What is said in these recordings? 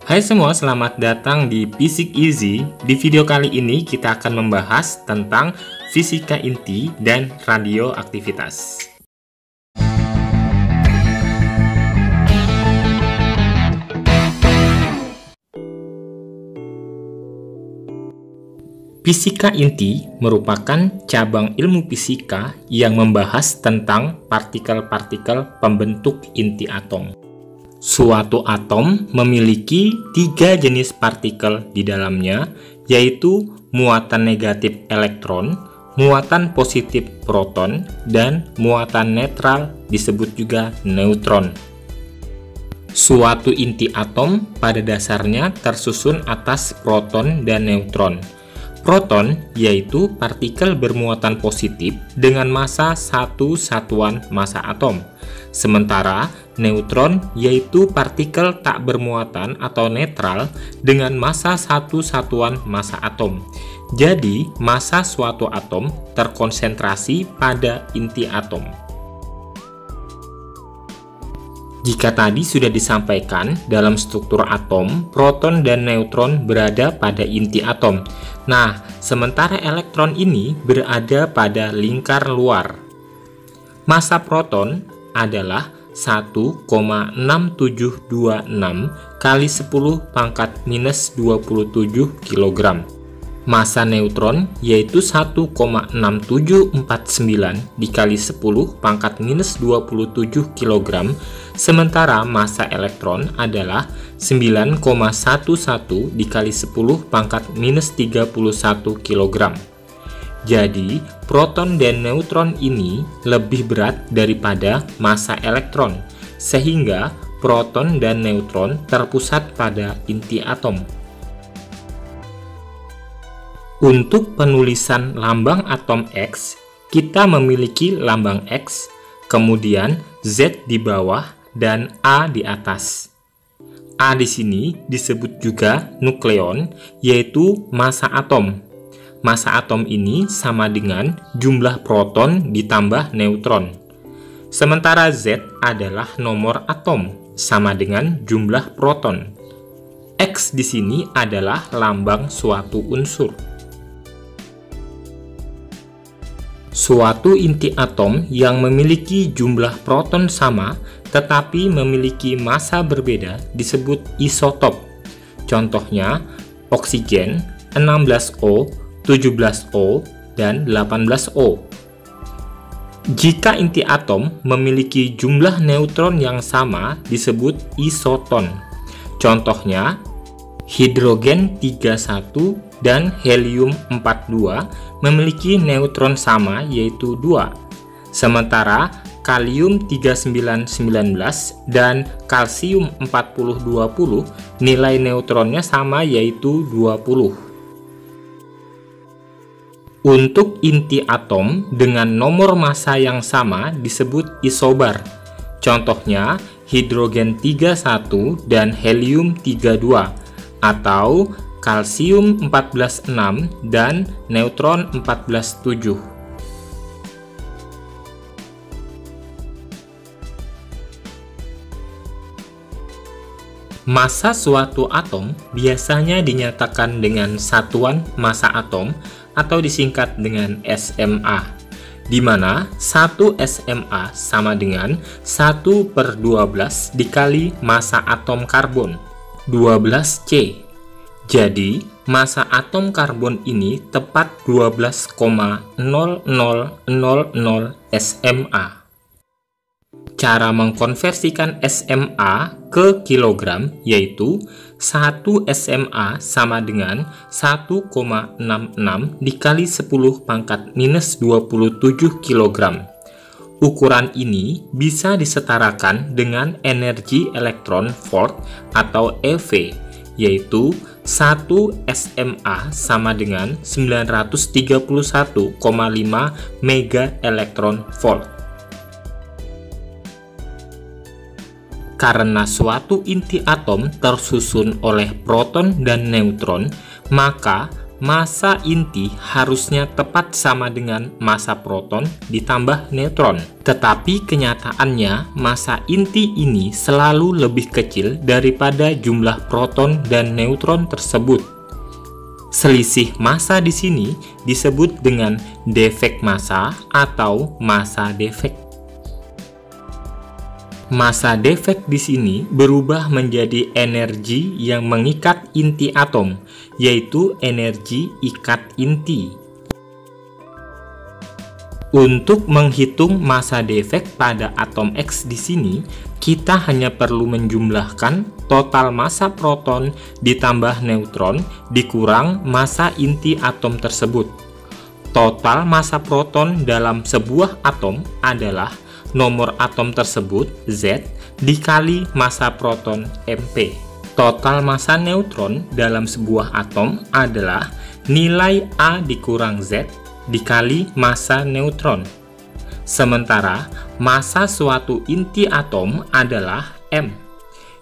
Hai semua, selamat datang di Physics Easy. Di video kali ini kita akan membahas tentang fisika inti dan radioaktivitas. Fisika inti merupakan cabang ilmu fisika yang membahas tentang partikel-partikel pembentuk inti atom. Suatu atom memiliki 3 jenis partikel di dalamnya, yaitu muatan negatif elektron, muatan positif proton, dan muatan netral disebut juga neutron. Suatu inti atom pada dasarnya tersusun atas proton dan neutron. Proton yaitu partikel bermuatan positif dengan massa 1 satuan massa atom. Sementara neutron yaitu partikel tak bermuatan atau netral dengan massa 1 satuan massa atom. Jadi, massa suatu atom terkonsentrasi pada inti atom. Jika tadi sudah disampaikan, dalam struktur atom, proton dan neutron berada pada inti atom. Nah, sementara elektron ini berada pada lingkar luar. Massa proton adalah 1,6726 kali 10 pangkat minus 27 kg. Massa neutron yaitu 1,6749 dikali 10 pangkat minus 27 kg, sementara massa elektron adalah 9,11 dikali 10 pangkat minus 31 kg. Jadi, proton dan neutron ini lebih berat daripada massa elektron, sehingga proton dan neutron terpusat pada inti atom. Untuk penulisan lambang atom X, kita memiliki lambang X, kemudian Z di bawah, dan A di atas. A di sini disebut juga nukleon, yaitu massa atom. Massa atom ini sama dengan jumlah proton ditambah neutron. Sementara Z adalah nomor atom, sama dengan jumlah proton. X di sini adalah lambang suatu unsur. Suatu inti atom yang memiliki jumlah proton sama tetapi memiliki massa berbeda disebut isotop. Contohnya, oksigen 16O, 17O, dan 18O. Jika inti atom memiliki jumlah neutron yang sama disebut isoton. Contohnya, hidrogen 31 dan helium 42 memiliki neutron sama yaitu 2. Sementara kalium 3919 dan kalsium 4020 nilai neutronnya sama yaitu 20. Untuk inti atom dengan nomor massa yang sama disebut isobar. Contohnya hidrogen 31 dan helium 32 atau kalsium 14,6 dan neutron 14,7. Massa suatu atom biasanya dinyatakan dengan satuan massa atom atau disingkat dengan SMA, di mana 1 SMA sama dengan 1/12 dikali massa atom karbon, 12C. Jadi, massa atom karbon ini tepat 12,0000 SMA. Cara mengkonversikan SMA ke kilogram yaitu 1 SMA sama dengan 1,66 dikali 10 pangkat minus 27 kg. Ukuran ini bisa disetarakan dengan energi elektron volt atau EV, yaitu 1 SMA sama dengan 931,5 mega elektron volt. Karena suatu inti atom tersusun oleh proton dan neutron, maka massa inti harusnya tepat sama dengan massa proton ditambah neutron. Tetapi kenyataannya massa inti ini selalu lebih kecil daripada jumlah proton dan neutron tersebut. Selisih massa di sini disebut dengan defek massa atau massa defek. Massa defek di sini berubah menjadi energi yang mengikat inti atom, yaitu energi ikat inti. Untuk menghitung massa defek pada atom X di sini, kita hanya perlu menjumlahkan total massa proton ditambah neutron dikurang massa inti atom tersebut. Total massa proton dalam sebuah atom adalah nomor atom tersebut Z dikali massa proton MP. Total massa neutron dalam sebuah atom adalah nilai A dikurang Z dikali massa neutron. Sementara massa suatu inti atom adalah M.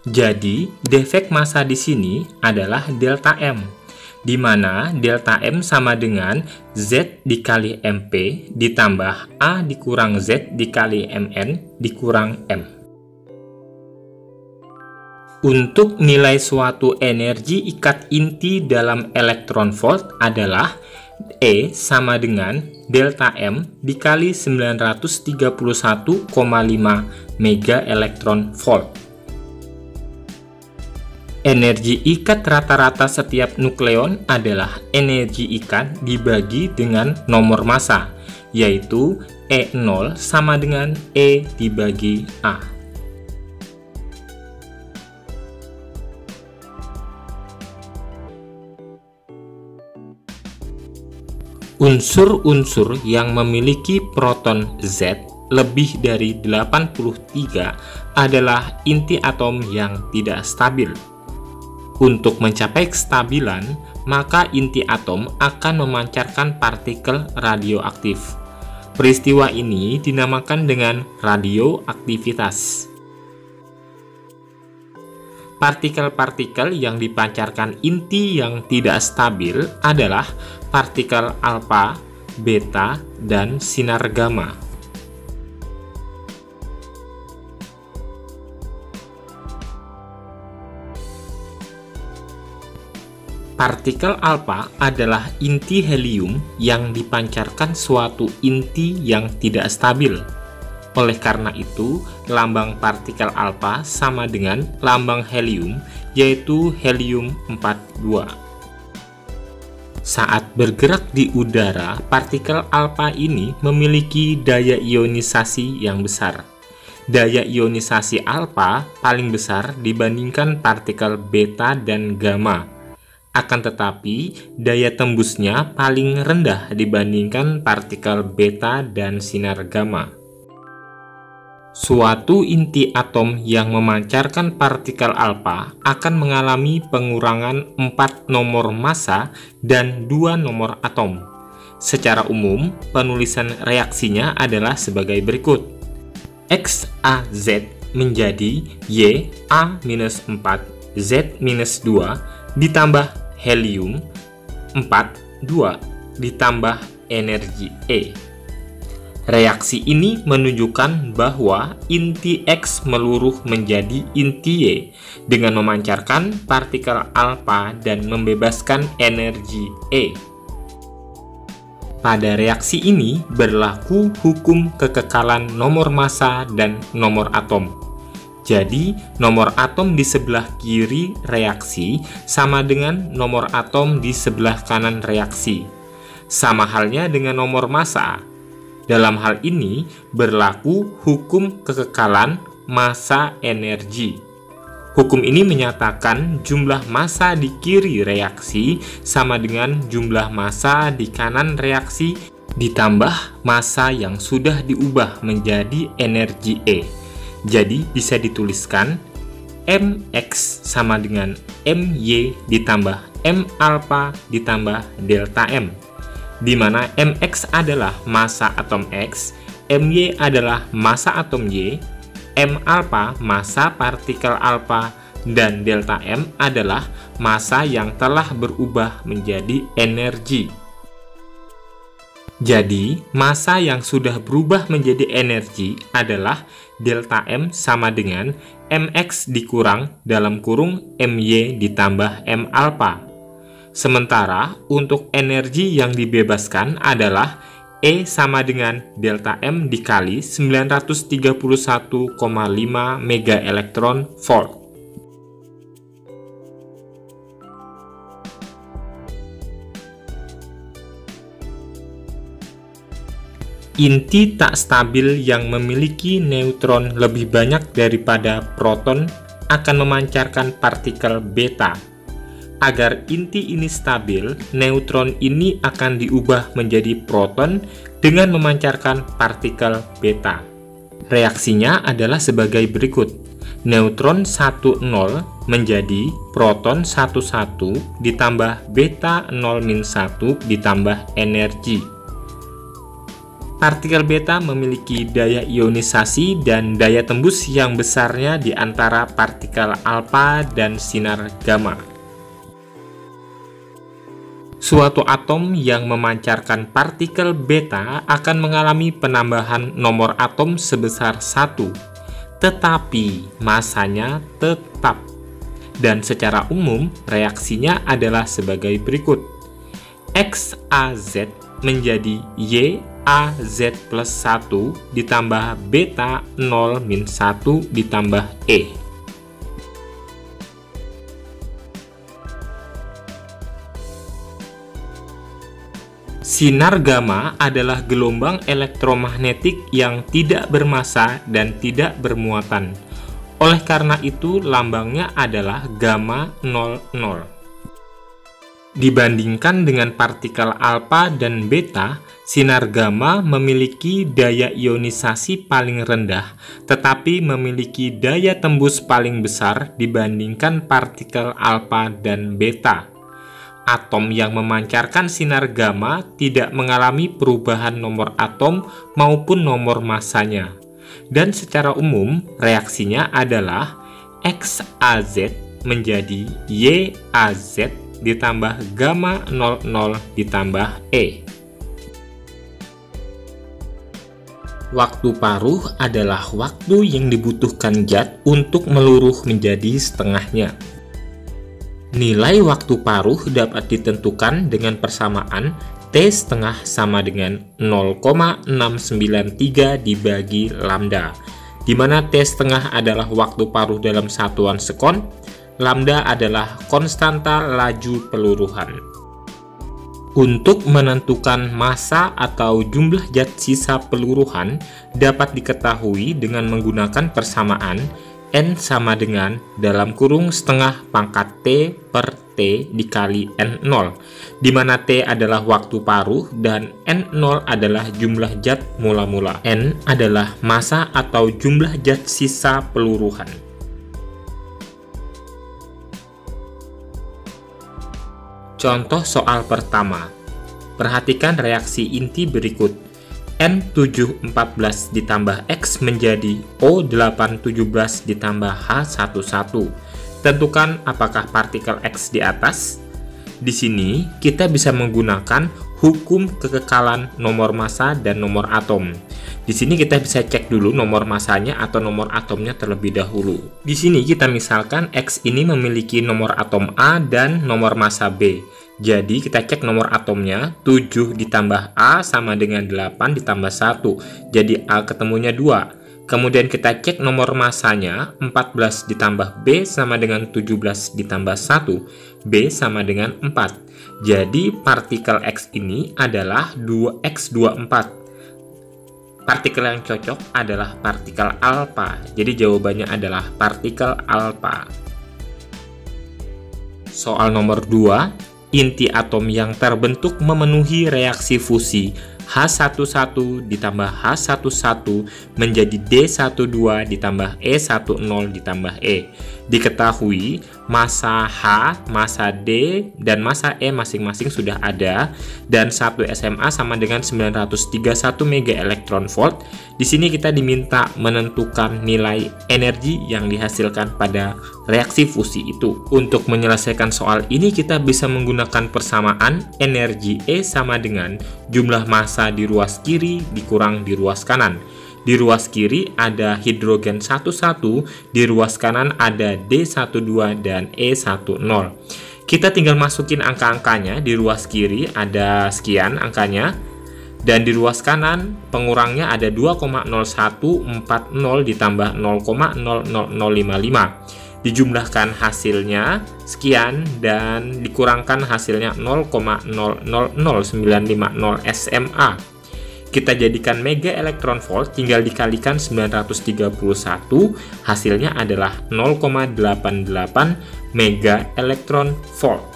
Jadi defek massa di sini adalah delta M, di mana delta M sama dengan Z dikali MP ditambah A dikurang Z dikali Mn dikurang M. Untuk nilai suatu energi ikat inti dalam elektron volt adalah E sama dengan delta M dikali 931,5 mega elektron volt. Energi ikat rata-rata setiap nukleon adalah energi ikat dibagi dengan nomor massa, yaitu E0 sama dengan E dibagi A. Unsur-unsur yang memiliki proton Z lebih dari 83 adalah inti atom yang tidak stabil. Untuk mencapai kestabilan, maka inti atom akan memancarkan partikel radioaktif. Peristiwa ini dinamakan dengan radioaktivitas. Partikel-partikel yang dipancarkan inti yang tidak stabil adalah partikel alfa, beta, dan sinar gamma. Partikel alfa adalah inti helium yang dipancarkan suatu inti yang tidak stabil. Oleh karena itu, lambang partikel alfa sama dengan lambang helium, yaitu helium-42. Saat bergerak di udara, partikel alfa ini memiliki daya ionisasi yang besar. Daya ionisasi alfa paling besar dibandingkan partikel beta dan gamma. Akan tetapi, daya tembusnya paling rendah dibandingkan partikel beta dan sinar gamma. Suatu inti atom yang memancarkan partikel alfa akan mengalami pengurangan 4 nomor massa dan 2 nomor atom. Secara umum, penulisan reaksinya adalah sebagai berikut. XAZ menjadi Ya-4 Z-2 ditambah helium 42 ditambah energi E. Reaksi ini menunjukkan bahwa inti X meluruh menjadi inti Y dengan memancarkan partikel alfa dan membebaskan energi E. Pada reaksi ini berlaku hukum kekekalan nomor massa dan nomor atom. Jadi, nomor atom di sebelah kiri reaksi sama dengan nomor atom di sebelah kanan reaksi. Sama halnya dengan nomor massa. Dalam hal ini, berlaku hukum kekekalan massa energi. Hukum ini menyatakan jumlah massa di kiri reaksi sama dengan jumlah massa di kanan reaksi ditambah massa yang sudah diubah menjadi energi E. Jadi bisa dituliskan Mx sama dengan My ditambah M alpha ditambah delta M, di mana Mx adalah massa atom X, My adalah massa atom Y, M alpha massa partikel alpha, dan delta M adalah massa yang telah berubah menjadi energi. Jadi, massa yang sudah berubah menjadi energi adalah delta M sama dengan mx dikurang dalam kurung my ditambah m alpha. Sementara untuk energi yang dibebaskan adalah E sama dengan delta M dikali 931,5 mega elektron volt. Inti tak stabil yang memiliki neutron lebih banyak daripada proton akan memancarkan partikel beta. Agar inti ini stabil, neutron ini akan diubah menjadi proton dengan memancarkan partikel beta. Reaksinya adalah sebagai berikut. Neutron 10 menjadi proton 11 ditambah beta 0-1 ditambah energi. Partikel beta memiliki daya ionisasi dan daya tembus yang besarnya di antara partikel alfa dan sinar gamma. Suatu atom yang memancarkan partikel beta akan mengalami penambahan nomor atom sebesar 1, tetapi masanya tetap. Dan secara umum, reaksinya adalah sebagai berikut. XAZ menjadi YAZ plus 1 ditambah beta 0-1 ditambah E. Sinar gamma adalah gelombang elektromagnetik yang tidak bermassa dan tidak bermuatan. Oleh karena itu, lambangnya adalah gamma 00. Dibandingkan dengan partikel alfa dan beta, sinar gamma memiliki daya ionisasi paling rendah, tetapi memiliki daya tembus paling besar dibandingkan partikel alfa dan beta. Atom yang memancarkan sinar gamma tidak mengalami perubahan nomor atom maupun nomor massanya. Dan secara umum, reaksinya adalah XAZ menjadi YAZ ditambah gamma 00 ditambah E. Waktu paruh adalah waktu yang dibutuhkan zat untuk meluruh menjadi setengahnya. Nilai waktu paruh dapat ditentukan dengan persamaan T setengah sama dengan 0,693 dibagi lambda, di mana T setengah adalah waktu paruh dalam satuan sekon, lambda adalah konstanta laju peluruhan. Untuk menentukan massa atau jumlah zat sisa peluruhan dapat diketahui dengan menggunakan persamaan N sama dengan dalam kurung setengah pangkat T per T dikali N0, di mana T adalah waktu paruh dan N0 adalah jumlah zat mula-mula. N adalah massa atau jumlah zat sisa peluruhan. Contoh soal pertama. Perhatikan reaksi inti berikut. N714 ditambah X menjadi O817 ditambah H11. Tentukan apakah partikel X di atas. Di sini kita bisa menggunakan hukum kekekalan nomor massa dan nomor atom. Di sini kita bisa cek dulu nomor massanya atau nomor atomnya terlebih dahulu. Di sini kita misalkan X ini memiliki nomor atom A dan nomor massa B. Jadi kita cek nomor atomnya, 7 ditambah A sama dengan 8 ditambah 1. Jadi A ketemunya 2. Kemudian kita cek nomor massanya, 14 ditambah B sama dengan 17 ditambah 1. B sama dengan 4. Jadi partikel X ini adalah 2X24. Partikel yang cocok adalah partikel alfa. Jadi jawabannya adalah partikel alfa. Soal nomor 2. Inti atom yang terbentuk memenuhi reaksi fusi H11 ditambah H11 menjadi D12 ditambah E10 ditambah E. Diketahui massa H, massa D, dan massa E masing-masing sudah ada, dan 1 SMA sama dengan 931 mega elektron volt. Di sini kita diminta menentukan nilai energi yang dihasilkan pada reaksi fusi itu. Untuk menyelesaikan soal ini kita bisa menggunakan persamaan energi E sama dengan jumlah massa di ruas kiri dikurang di ruas kanan. Di ruas kiri ada hidrogen 11, di ruas kanan ada D12 dan E10. Kita tinggal masukin angka-angkanya. Di ruas kiri ada sekian angkanya, dan di ruas kanan pengurangnya ada 2,0140 ditambah 0,00055. Dijumlahkan hasilnya sekian dan dikurangkan hasilnya 0,000950 SMA. Kita jadikan mega elektron volt, tinggal dikalikan 931, hasilnya adalah 0,88 mega elektron volt.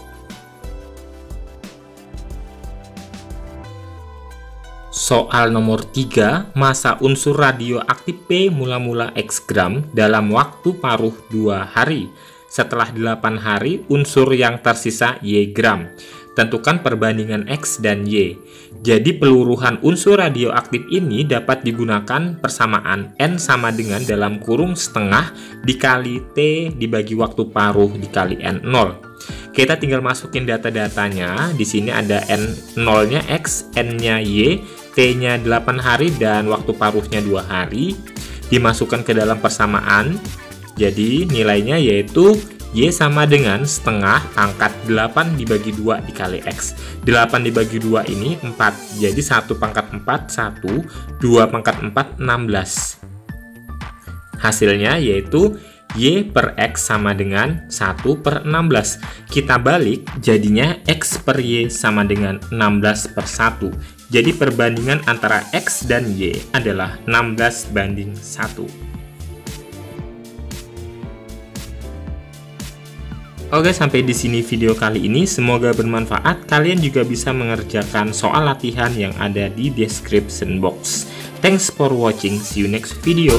Soal nomor 3, massa unsur radioaktif P mula-mula X gram dalam waktu paruh 2 hari. Setelah 8 hari, unsur yang tersisa Y gram. Tentukan perbandingan X dan Y. Jadi peluruhan unsur radioaktif ini dapat digunakan persamaan N sama dengan dalam kurung setengah dikali T dibagi waktu paruh dikali N0. Kita tinggal masukin data-datanya. Di sini ada N0-nya X, N-nya Y, T-nya 8 hari dan waktu paruhnya 2 hari. Dimasukkan ke dalam persamaan. Jadi nilainya yaitu Y sama dengan setengah pangkat 8 dibagi 2 dikali X. 8 dibagi 2 ini 4. Jadi 1 pangkat 4, 1. 2 pangkat 4, 16. Hasilnya yaitu Y per X sama dengan 1 per 16. Kita balik, jadinya X per Y sama dengan 16 per 1. Jadi perbandingan antara X dan Y adalah 16:1. Oke, sampai di sini video kali ini. Semoga bermanfaat. Kalian juga bisa mengerjakan soal latihan yang ada di description box. Thanks for watching. See you next video.